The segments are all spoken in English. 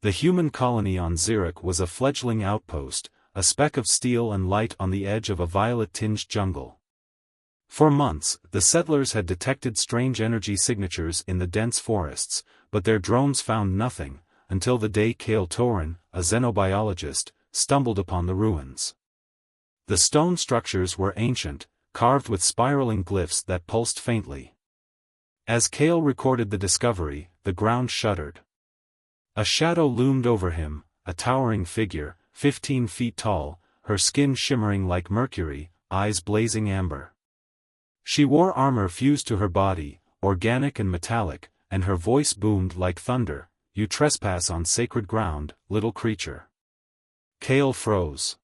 The human colony on Xeric was a fledgling outpost, a speck of steel and light on the edge of a violet-tinged jungle. For months, the settlers had detected strange energy signatures in the dense forests, but their drones found nothing, until the day Kale Torin, a xenobiologist, stumbled upon the ruins. The stone structures were ancient, carved with spiraling glyphs that pulsed faintly. As Kale recorded the discovery, the ground shuddered. A shadow loomed over him, a towering figure, 15 feet tall, her skin shimmering like mercury, eyes blazing amber. She wore armor fused to her body, organic and metallic, and her voice boomed like thunder. "You trespass on sacred ground, little creature." Kale froze.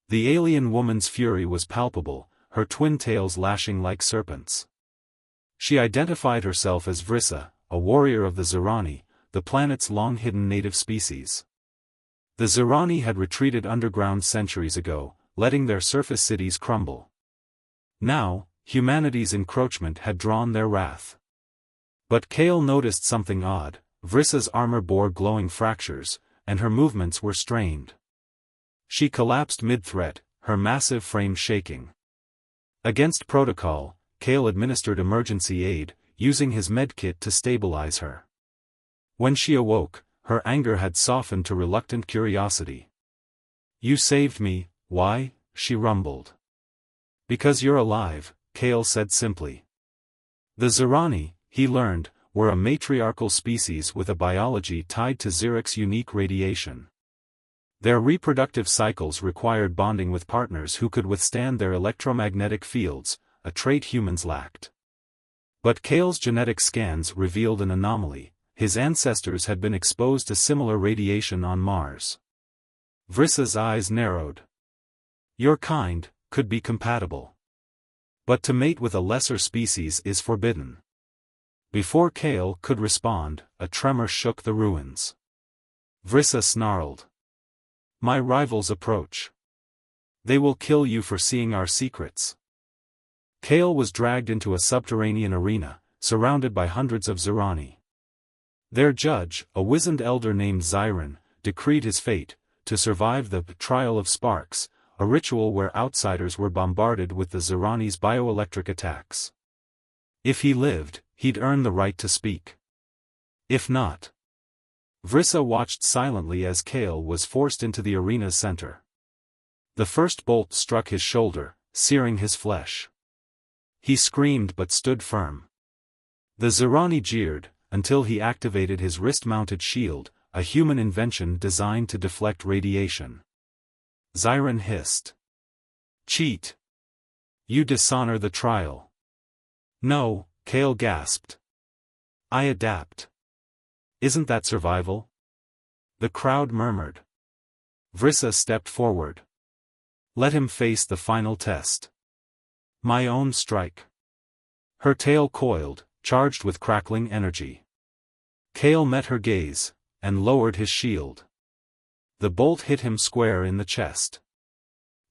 The alien woman's fury was palpable, her twin tails lashing like serpents. She identified herself as Vrissa, a warrior of the Zerani, the planet's long-hidden native species. The Zerani had retreated underground centuries ago, letting their surface cities crumble. Now, humanity's encroachment had drawn their wrath. But Kale noticed something odd. Vrissa's armor bore glowing fractures, and her movements were strained. She collapsed mid-threat, her massive frame shaking. Against protocol, Kale administered emergency aid, using his medkit to stabilize her. When she awoke, her anger had softened to reluctant curiosity. "You saved me, why?" she rumbled. "Because you're alive," Kale said simply. The Zerani, he learned, were a matriarchal species with a biology tied to Xeric's unique radiation. Their reproductive cycles required bonding with partners who could withstand their electromagnetic fields, a trait humans lacked. But Kale's genetic scans revealed an anomaly. His ancestors had been exposed to similar radiation on Mars. Vrissa's eyes narrowed. "Your kind could be compatible. But to mate with a lesser species is forbidden." Before Kale could respond, a tremor shook the ruins. Vrissa snarled. "My rivals approach. They will kill you for seeing our secrets." Kale was dragged into a subterranean arena, surrounded by hundreds of Zerani. Their judge, a wizened elder named Zyron, decreed his fate, to survive the Trial of Sparks, a ritual where outsiders were bombarded with the Zerani's bioelectric attacks. If he lived, he'd earn the right to speak. If not. Vrissa watched silently as Kale was forced into the arena's center. The first bolt struck his shoulder, searing his flesh. He screamed but stood firm. The Zerani jeered, until he activated his wrist-mounted shield, a human invention designed to deflect radiation. Zyron hissed. "Cheat! You dishonor the trial." "No," Kale gasped. "I adapt." "Isn't that survival?" The crowd murmured. Vrissa stepped forward. "Let him face the final test." "My own strike." Her tail coiled, charged with crackling energy. Kale met her gaze, and lowered his shield. The bolt hit him square in the chest.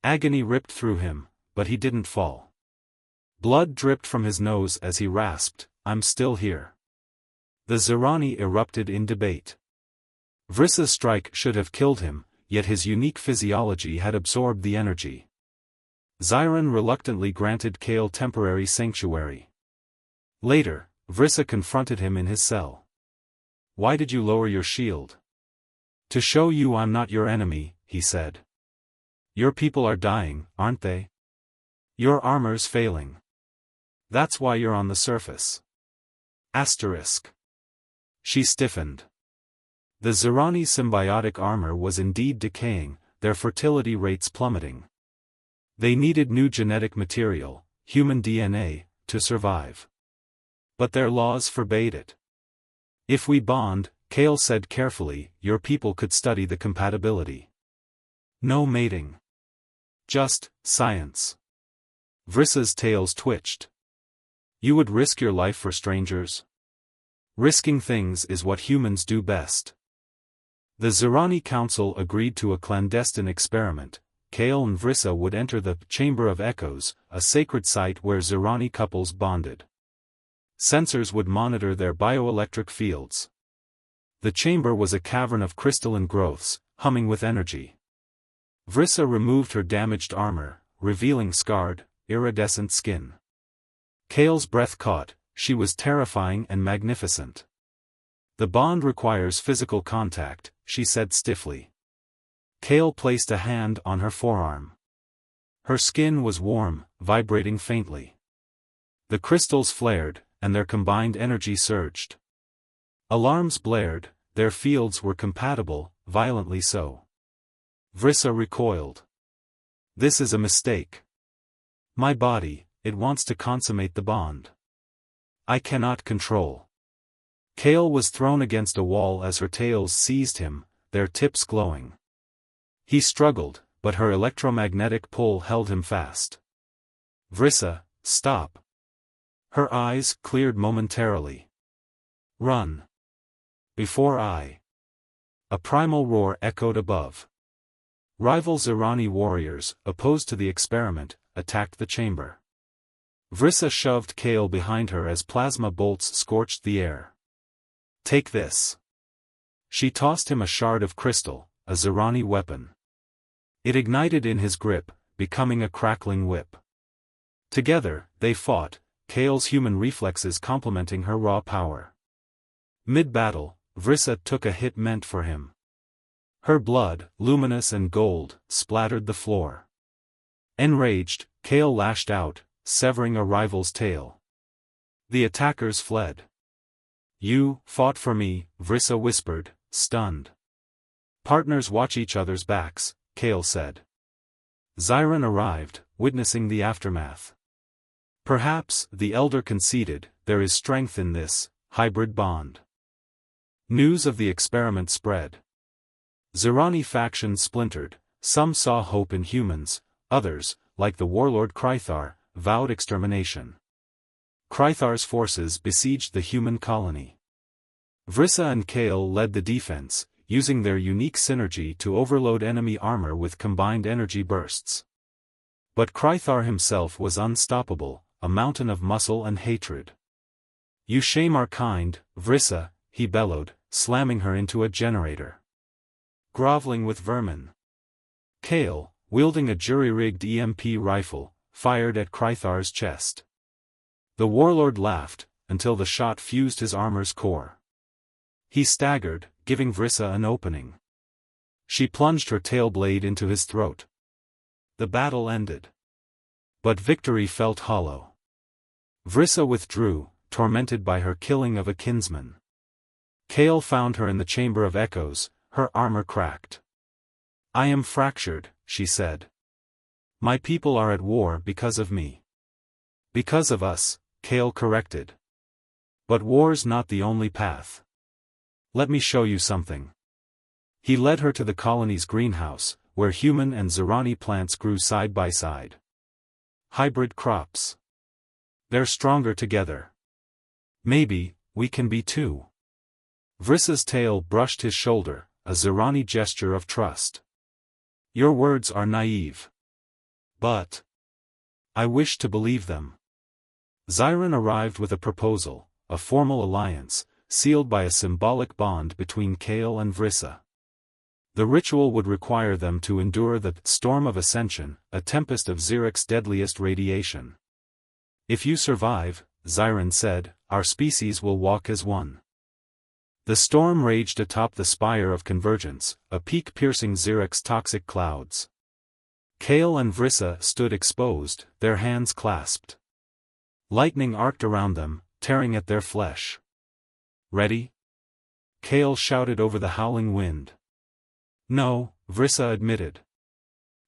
Agony ripped through him, but he didn't fall. Blood dripped from his nose as he rasped, "I'm still here." The Zerani erupted in debate. Vrissa's strike should have killed him, yet his unique physiology had absorbed the energy. Zyron reluctantly granted Kale temporary sanctuary. Later, Vrissa confronted him in his cell. "Why did you lower your shield?" "To show you I'm not your enemy," he said. "Your people are dying, aren't they? Your armor's failing. That's why you're on the surface." Asterisk. She stiffened. The Zerani symbiotic armor was indeed decaying, their fertility rates plummeting. They needed new genetic material, human DNA, to survive. But their laws forbade it. "If we bond," Kale said carefully, "your people could study the compatibility. No mating. Just science." Vrissa's tails twitched. "You would risk your life for strangers?" "Risking things is what humans do best." The Zerani Council agreed to a clandestine experiment. Kale and Vrissa would enter the Chamber of Echoes, a sacred site where Zerani couples bonded. Sensors would monitor their bioelectric fields. The chamber was a cavern of crystalline growths, humming with energy. Vrissa removed her damaged armor, revealing scarred, iridescent skin. Kale's breath caught. She was terrifying and magnificent. The bond requires physical contact, she said stiffly. Kale placed a hand on her forearm. Her skin was warm, vibrating faintly. The crystals flared, and their combined energy surged. Alarms blared, their fields were compatible, violently so. Vrissa recoiled. This is a mistake. My body, it wants to consummate the bond. I cannot control. Kale was thrown against a wall as her tails seized him, their tips glowing. He struggled, but her electromagnetic pull held him fast. Vrissa, stop. Her eyes cleared momentarily. Run. Before I. A primal roar echoed above. Rival Zirani warriors, opposed to the experiment, attacked the chamber. Vrissa shoved Kale behind her as plasma bolts scorched the air. Take this. She tossed him a shard of crystal, a Zirani weapon. It ignited in his grip, becoming a crackling whip. Together, they fought, Kale's human reflexes complementing her raw power. Mid-battle, Vrissa took a hit meant for him. Her blood, luminous and gold, splattered the floor. Enraged, Kale lashed out, severing a rival's tail. The attackers fled. You fought for me, Vrissa whispered, stunned. Partners watch each other's backs, Kale said. Xiron arrived, witnessing the aftermath. Perhaps, the elder conceded, there is strength in this hybrid bond. News of the experiment spread. Zirani factions splintered, some saw hope in humans, others, like the warlord Krythar, vowed extermination. Krythar's forces besieged the human colony. Vrissa and Kale led the defense, using their unique synergy to overload enemy armor with combined energy bursts. But Krythar himself was unstoppable, a mountain of muscle and hatred. You shame our kind, Vrissa, he bellowed, slamming her into a generator. Groveling with vermin. Kale, wielding a jury-rigged EMP rifle, fired at Krythar's chest. The warlord laughed, until the shot fused his armor's core. He staggered, giving Vrissa an opening. She plunged her tail blade into his throat. The battle ended. But victory felt hollow. Vrissa withdrew, tormented by her killing of a kinsman. Kale found her in the Chamber of Echoes, her armor cracked. I am fractured, she said. My people are at war because of me. Because of us, Kale corrected. But war's not the only path. Let me show you something. He led her to the colony's greenhouse, where human and Zirani plants grew side by side. Hybrid crops. They're stronger together. Maybe, we can be too. Vrissa's tail brushed his shoulder, a Zirani gesture of trust. Your words are naive. But I wish to believe them. Xiron arrived with a proposal, a formal alliance, sealed by a symbolic bond between Kale and Vrissa. The ritual would require them to endure the storm of ascension, a tempest of Xeric's deadliest radiation. If you survive, Xiron said, our species will walk as one. The storm raged atop the spire of convergence, a peak piercing Xeric's toxic clouds. Kale and Vrissa stood exposed, their hands clasped. Lightning arced around them, tearing at their flesh. Ready? Kale shouted over the howling wind. No, Vrissa admitted.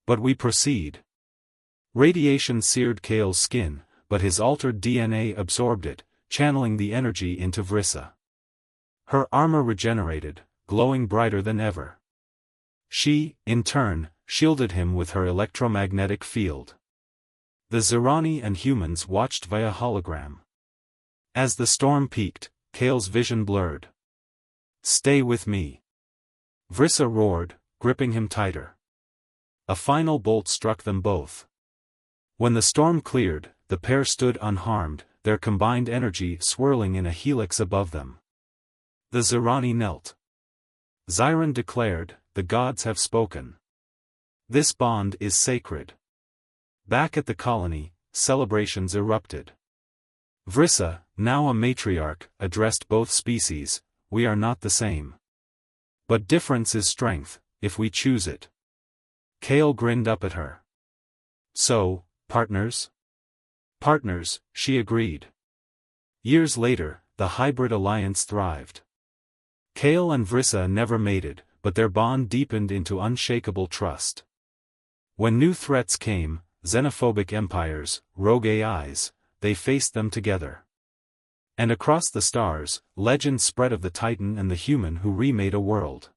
But we proceed. Radiation seared Kale's skin, but his altered DNA absorbed it, channeling the energy into Vrissa. Her armor regenerated, glowing brighter than ever. She, in turn, shielded him with her electromagnetic field. The Zirani and humans watched via hologram. As the storm peaked, Kale's vision blurred. Stay with me. Vrissa roared, gripping him tighter. A final bolt struck them both. When the storm cleared, the pair stood unharmed, their combined energy swirling in a helix above them. The Zirani knelt. Xiron declared, "The gods have spoken. This bond is sacred." Back at the colony, celebrations erupted. Vrissa, now a matriarch, addressed both species, "We are not the same. But difference is strength, if we choose it." Kale grinned up at her. "So, partners?" "Partners," she agreed. Years later, the hybrid alliance thrived. Kale and Vrissa never mated, but their bond deepened into unshakable trust. When new threats came, xenophobic empires, rogue AIs, they faced them together. And across the stars, legend spread of the Titan and the human who remade a world.